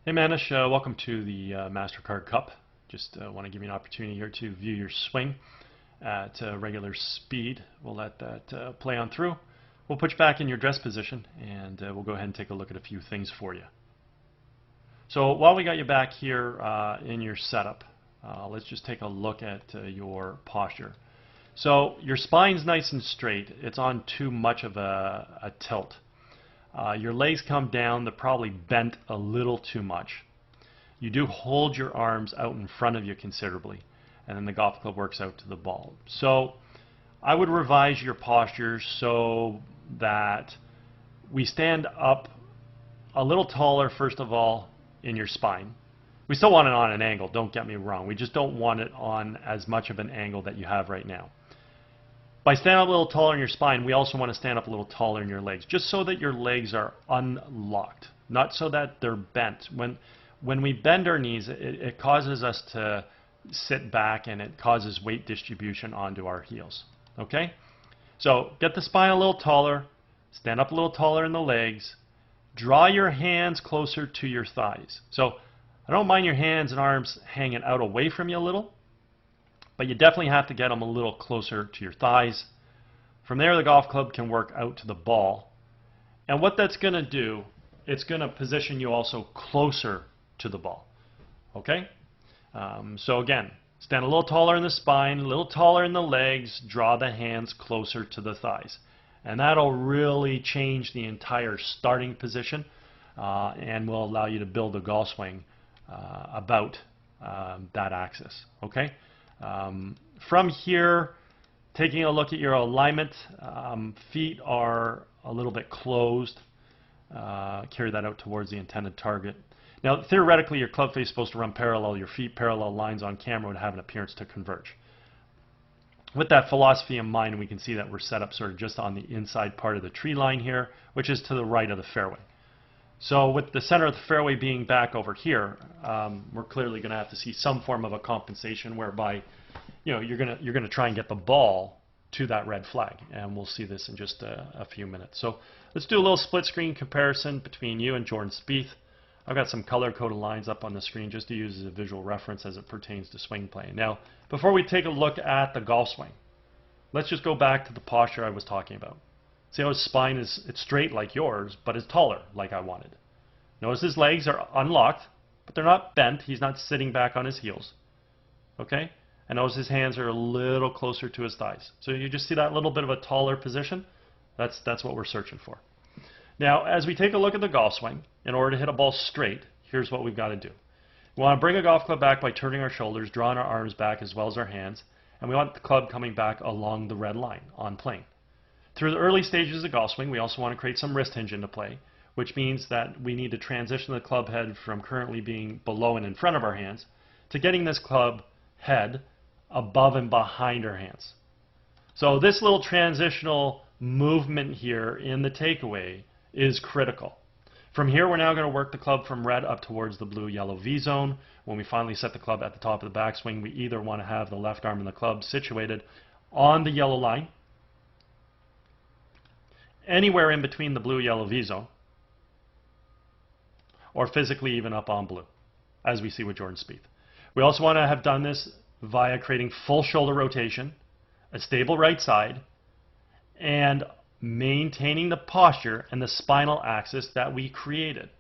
Hey Manish, welcome to the MasterCard Cup. Just want to give you an opportunity here to view your swing at regular speed. We'll let that play on through. We'll put you back in your dress position and we'll go ahead and take a look at a few things for you. So while we got you back here in your setup, let's just take a look at your posture. So your spine's nice and straight. It's on too much of a tilt. Your legs come down, they're probably bent a little too much. You do hold your arms out in front of you considerably, and then the golf club works out to the ball. So I would revise your posture so that we stand up a little taller, first of all, in your spine. We still want it on an angle, don't get me wrong. We just don't want it on as much of an angle that you have right now. By standing up a little taller in your spine, we also want to stand up a little taller in your legs, just so that your legs are unlocked, not so that they're bent. When we bend our knees, it causes us to sit back and it causes weight distribution onto our heels. Okay? So get the spine a little taller, stand up a little taller in the legs, draw your hands closer to your thighs. So I don't mind your hands and arms hanging out away from you a little, but you definitely have to get them a little closer to your thighs. From there, the golf club can work out to the ball. And what that's going to do, it's going to position you also closer to the ball. Okay? So again, stand a little taller in the spine, a little taller in the legs, draw the hands closer to the thighs. And that'll really change the entire starting position and will allow you to build a golf swing about that axis. Okay? From here, taking a look at your alignment, feet are a little bit closed. Carry that out towards the intended target. Now, theoretically, your club face is supposed to run parallel. Your feet parallel lines on camera would have an appearance to converge. With that philosophy in mind, we can see that we're set up sort of just on the inside part of the tree line here, which is to the right of the fairway. So with the center of the fairway being back over here, we're clearly going to have to see some form of a compensation whereby, you know, you're going to try and get the ball to that red flag, and we'll see this in just a few minutes. So let's do a little split screen comparison between you and Jordan Spieth. I've got some color-coded lines up on the screen just to use as a visual reference as it pertains to swing play. Now, before we take a look at the golf swing, let's just go back to the posture I was talking about. See how his spine it's straight like yours, but it's taller like I wanted. Notice his legs are unlocked, but they're not bent. He's not sitting back on his heels. Okay? And notice his hands are a little closer to his thighs. So you just see that little bit of a taller position? That's what we're searching for. Now, as we take a look at the golf swing, in order to hit a ball straight, here's what we've got to do. We want to bring a golf club back by turning our shoulders, drawing our arms back as well as our hands, and we want the club coming back along the red line on plane. Through the early stages of the golf swing, we also want to create some wrist hinge into play, which means that we need to transition the club head from currently being below and in front of our hands to getting this club head above and behind our hands. So this little transitional movement here in the takeaway is critical. From here, we're now going to work the club from red up towards the blue-yellow V zone. When we finally set the club at the top of the backswing, we either want to have the left arm in the club situated on the yellow line, anywhere in between the blue-yellow V zone, or physically even up on blue, as we see with Jordan Spieth. We also want to have done this via creating full shoulder rotation, a stable right side, and maintaining the posture and the spinal axis that we created.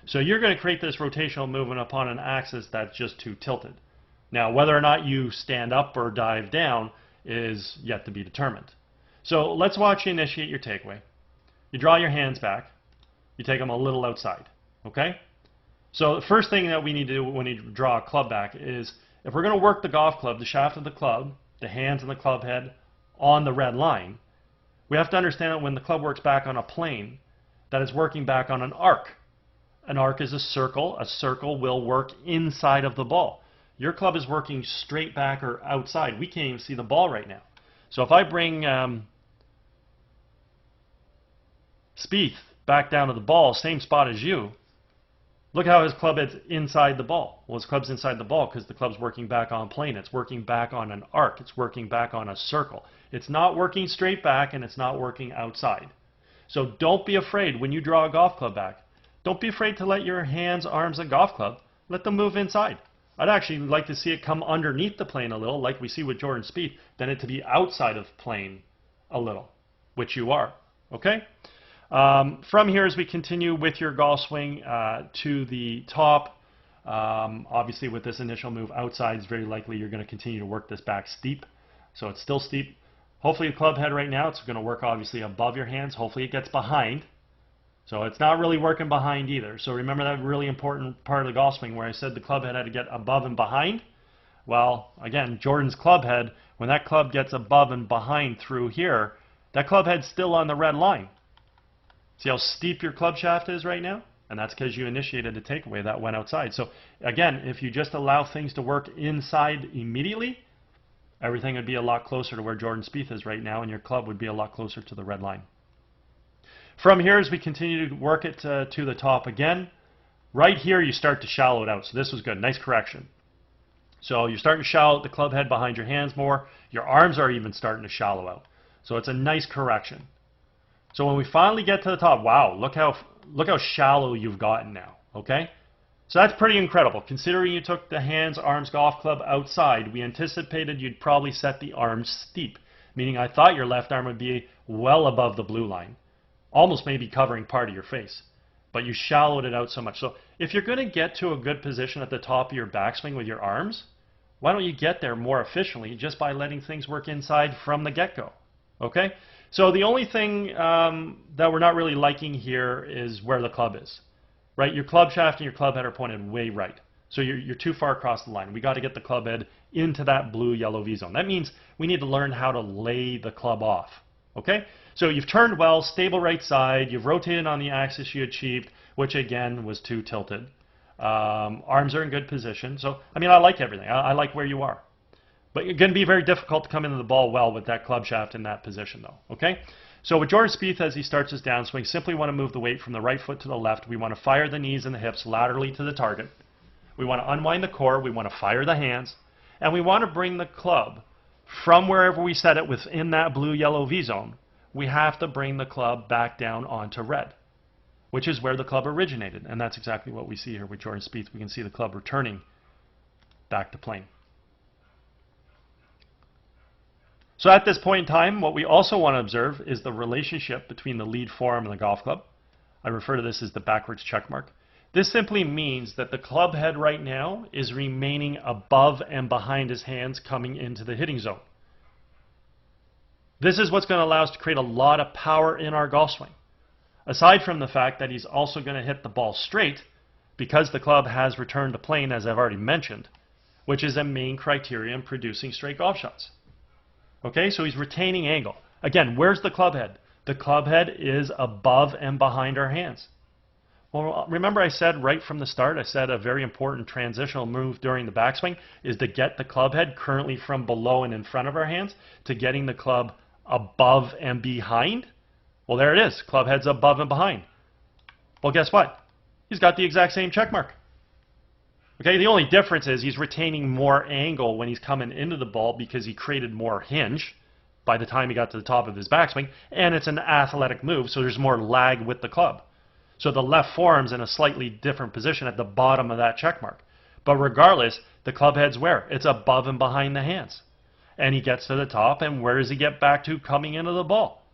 So you're going to create this rotational movement upon an axis that's just too tilted. Now, whether or not you stand up or dive down is yet to be determined. So let's watch you initiate your takeaway. You draw your hands back. You take them a little outside. Okay? So the first thing that we need to do when you draw a club back is, if we're going to work the golf club, the shaft of the club, the hands and the club head on the red line, we have to understand that when the club works back on a plane, that it's working back on an arc. An arc is a circle. A circle will work inside of the ball. Your club is working straight back or outside. We can't even see the ball right now. So if I bring Spieth back down to the ball, same spot as you, look how his club head's inside the ball. Well, his club's inside the ball because the club's working back on plane. It's working back on an arc. It's working back on a circle. It's not working straight back and it's not working outside. So don't be afraid when you draw a golf club back don't be afraid to let your hands, arms, and golf club, let them move inside. I'd actually like to see it come underneath the plane a little, like we see with Jordan Spieth, than it to be outside of plane a little, which you are. Okay? From here, as we continue with your golf swing to the top, obviously with this initial move outside, it's very likely you're going to continue to work this back steep. So it's still steep. Hopefully the club head right now, it's going to work obviously above your hands. Hopefully it gets behind. So it's not really working behind either. So remember that really important part of the golf swing where I said the club head had to get above and behind. Well, again, Jordan's club head, when that club gets above and behind through here, that club head's still on the red line. See how steep your club shaft is right now? And that's because you initiated a takeaway that went outside. So again, if you just allow things to work inside immediately, everything would be a lot closer to where Jordan Spieth is right now, and your club would be a lot closer to the red line. From here, as we continue to work it to the top again, right here you start to shallow it out. So this was good. Nice correction. So you're starting to shallow out the club head behind your hands more. Your arms are even starting to shallow out. So it's a nice correction. So when we finally get to the top, wow, look how shallow you've gotten now. Okay? So that's pretty incredible. Considering you took the hands, arms, golf club outside, we anticipated you'd probably set the arms steep, meaning I thought your left arm would be well above the blue line, almost maybe covering part of your face. But you shallowed it out so much. So if you're going to get to a good position at the top of your backswing with your arms, why don't you get there more efficiently just by letting things work inside from the get-go? Okay? So the only thing that we're not really liking here is where the club is. Right? Your club shaft and your club head are pointed way right. So you're too far across the line. We got to get the club head into that blue-yellow V zone. That means we need to learn how to lay the club off. Okay? So you've turned well, stable right side, you've rotated on the axis you achieved, which again was too tilted. Arms are in good position. So, I mean, I like everything. I like where you are. But it's going to be very difficult to come into the ball well with that club shaft in that position, though. Okay? So with Jordan Spieth, as he starts his downswing, simply want to move the weight from the right foot to the left. We want to fire the knees and the hips laterally to the target. We want to unwind the core. We want to fire the hands. And we want to bring the club from wherever we set it within that blue-yellow V zone. We have to bring the club back down onto red, which is where the club originated. And that's exactly what we see here with Jordan Spieth. We can see the club returning back to plane. So at this point in time, what we also want to observe is the relationship between the lead forearm and the golf club. I refer to this as the backwards check mark. This simply means that the club head right now is remaining above and behind his hands coming into the hitting zone. This is what's going to allow us to create a lot of power in our golf swing. Aside from the fact that he's also going to hit the ball straight because the club has returned to plane, as I've already mentioned, which is a main criteria in producing straight golf shots. Okay, so he's retaining angle. Again, where's the club head? The club head is above and behind our hands. Well, remember I said right from the start, I said a very important transitional move during the backswing is to get the club head currently from below and in front of our hands to getting the club above and behind. Well, there it is. Club head's above and behind. Well, guess what? He's got the exact same check mark. Okay, the only difference is he's retaining more angle when he's coming into the ball because he created more hinge by the time he got to the top of his backswing, and it's an athletic move, so there's more lag with the club. So the left forearm's in a slightly different position at the bottom of that check mark. But regardless, the club head's where? It's above and behind the hands. And he gets to the top, and where does he get back to coming into the ball?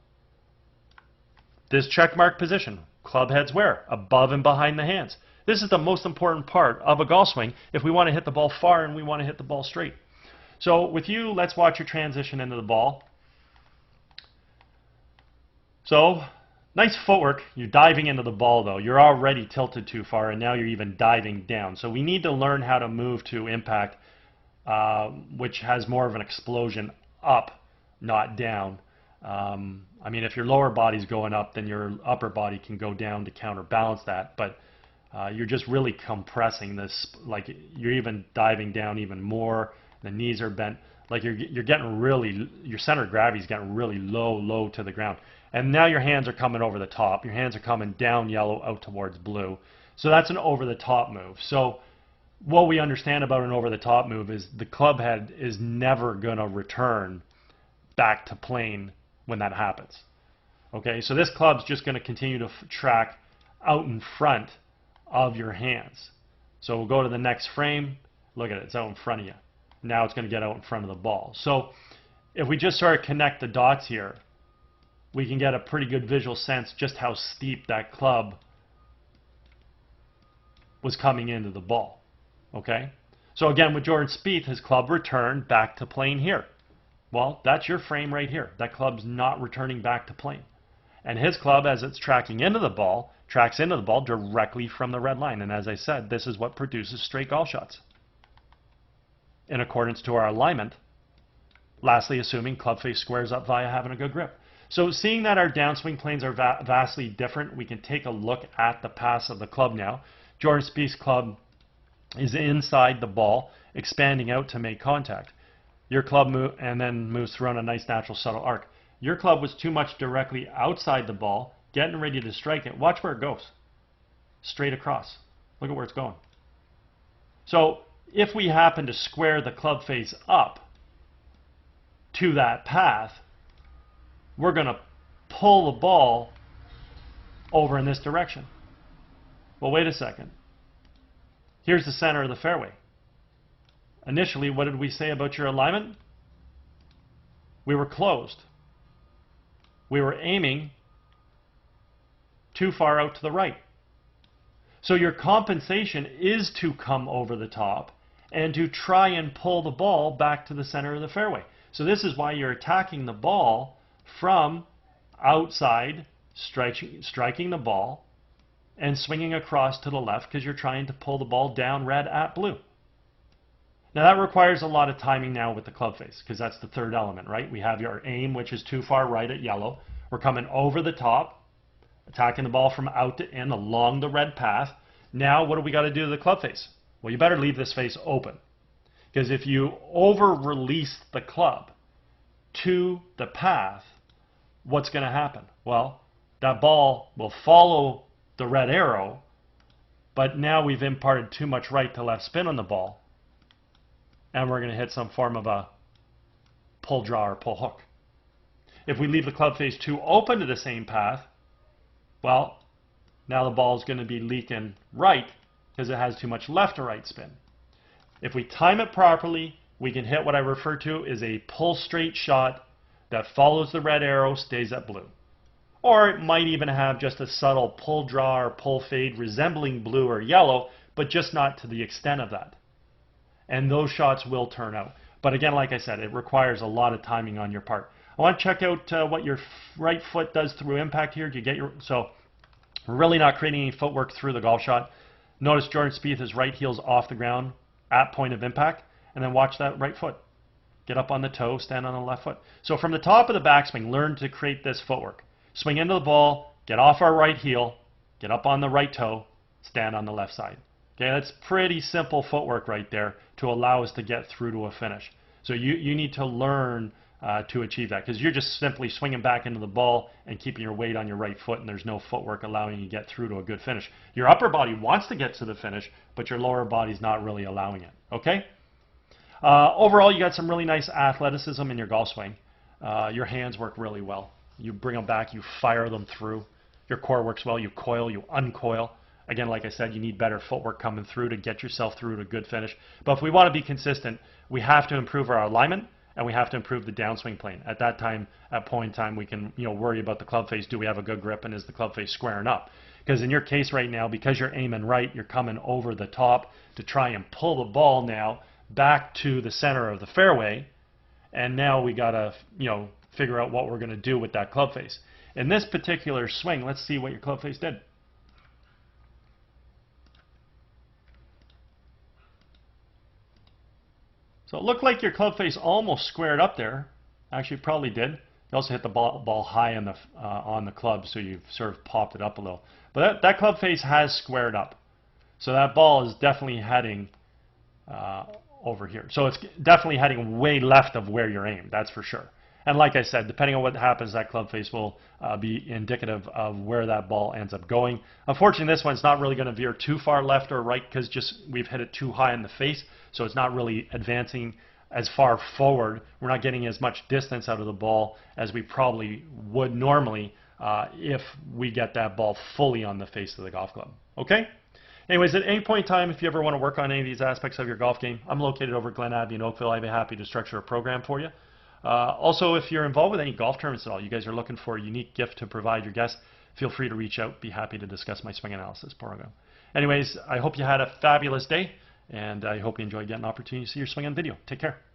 This check mark position. Club head's where? Above and behind the hands. This is the most important part of a golf swing if we want to hit the ball far and we want to hit the ball straight. So with you, let's watch your transition into the ball. So, nice footwork. You're diving into the ball, though. You're already tilted too far, and now you're even diving down. So we need to learn how to move to impact, which has more of an explosion up, not down. I mean, if your lower body's going up, then your upper body can go down to counterbalance that. But you're just really compressing this, like you're even diving down even more. The knees are bent, like you're getting really, your center of gravity is getting really low to the ground. And now your hands are coming over the top. Your hands are coming down yellow out towards blue. So that's an over the top move. So what we understand about an over the top move is the club head is never going to return back to plane when that happens. Okay, so this club's just going to continue to track out in front of your hands. So we'll go to the next frame. Look at it, it's out in front of you. Now it's going to get out in front of the ball. So if we just sort of connect the dots here, we can get a pretty good visual sense just how steep that club was coming into the ball. Okay? So again, with Jordan Spieth, his club returned back to plane here. Well, that's your frame right here. That club's not returning back to plane. And his club, as it's tracking into the ball, tracks into the ball directly from the red line. And as I said, this is what produces straight golf shots in accordance to our alignment. Lastly, assuming club face squares up via having a good grip. So seeing that our downswing planes are vastly different, we can take a look at the pass of the club now. Jordan Spieth's club is inside the ball, expanding out to make contact. Your club and then moves through on a nice natural subtle arc. Your club was too much directly outside the ball, getting ready to strike it. Watch where it goes. Straight across. Look at where it's going. So if we happen to square the club face up to that path, we're going to pull the ball over in this direction. Well, wait a second. Here's the center of the fairway. Initially, what did we say about your alignment? We were closed. We were aiming too far out to the right. So your compensation is to come over the top and to try and pull the ball back to the center of the fairway. So this is why you're attacking the ball from outside, striking the ball, and swinging across to the left because you're trying to pull the ball down red at blue. Now that requires a lot of timing now with the club face because that's the third element, right? We have your aim, which is too far right at yellow. We're coming over the top, attacking the ball from out to in along the red path. Now what do we got to do to the club face? Well, you better leave this face open because if you over-release the club to the path, what's going to happen? Well, that ball will follow the red arrow, but now we've imparted too much right to left spin on the ball, and we're going to hit some form of a pull draw or pull hook. If we leave the club face too open to the same path, well, now the ball is going to be leaking right because it has too much left to right spin. If we time it properly, we can hit what I refer to as a pull straight shot that follows the red arrow, stays at blue. Or it might even have just a subtle pull draw or pull fade resembling blue or yellow, but just not to the extent of that. And those shots will turn out. But again, like I said, it requires a lot of timing on your part. I want to check out what your right foot does through impact here. Do you get your, so we're really not creating any footwork through the golf shot. Notice Jordan Spieth, his right heel's off the ground at point of impact, and then watch that right foot. Get up on the toe, stand on the left foot. So from the top of the backswing, learn to create this footwork. Swing into the ball, get off our right heel, get up on the right toe, stand on the left side. Okay, that's pretty simple footwork right there to allow us to get through to a finish. So you need to learn to achieve that because you're just simply swinging back into the ball and keeping your weight on your right foot, and there's no footwork allowing you to get through to a good finish. Your upper body wants to get to the finish, but your lower body's not really allowing it. Okay? Overall, you got some really nice athleticism in your golf swing. Your hands work really well. You bring them back, you fire them through. Your core works well, you coil, you uncoil. Again, like I said, you need better footwork coming through to get yourself through to a good finish. But if we want to be consistent, we have to improve our alignment and we have to improve the downswing plane. At that time, at point in time, we can worry about the club face. Do we have a good grip and is the club face squaring up? Because in your case right now, because you're aiming right, you're coming over the top to try and pull the ball now back to the center of the fairway. And now we got to, figure out what we're going to do with that club face. In this particular swing, let's see what your club face did. So it looked like your club face almost squared up there. Actually, probably did. You also hit the ball high on the club, so you've sort of popped it up a little. But that club face has squared up. So that ball is definitely heading over here. So it's definitely heading way left of where you're aimed, that's for sure. And like I said, depending on what happens, that club face will be indicative of where that ball ends up going. Unfortunately, this one's not really going to veer too far left or right because we've hit it too high in the face, so it's not really advancing as far forward. We're not getting as much distance out of the ball as we probably would normally if we get that ball fully on the face of the golf club. Okay? Anyways, at any point in time, if you ever want to work on any of these aspects of your golf game, I'm located over at Glen Abbey in Oakville. I'd be happy to structure a program for you. Also, if you're involved with any golf tournaments at all, you guys are looking for a unique gift to provide your guests, feel free to reach out. Be happy to discuss my swing analysis program. Anyways, I hope you had a fabulous day, and I hope you enjoyed getting an opportunity to see your swing on video. Take care.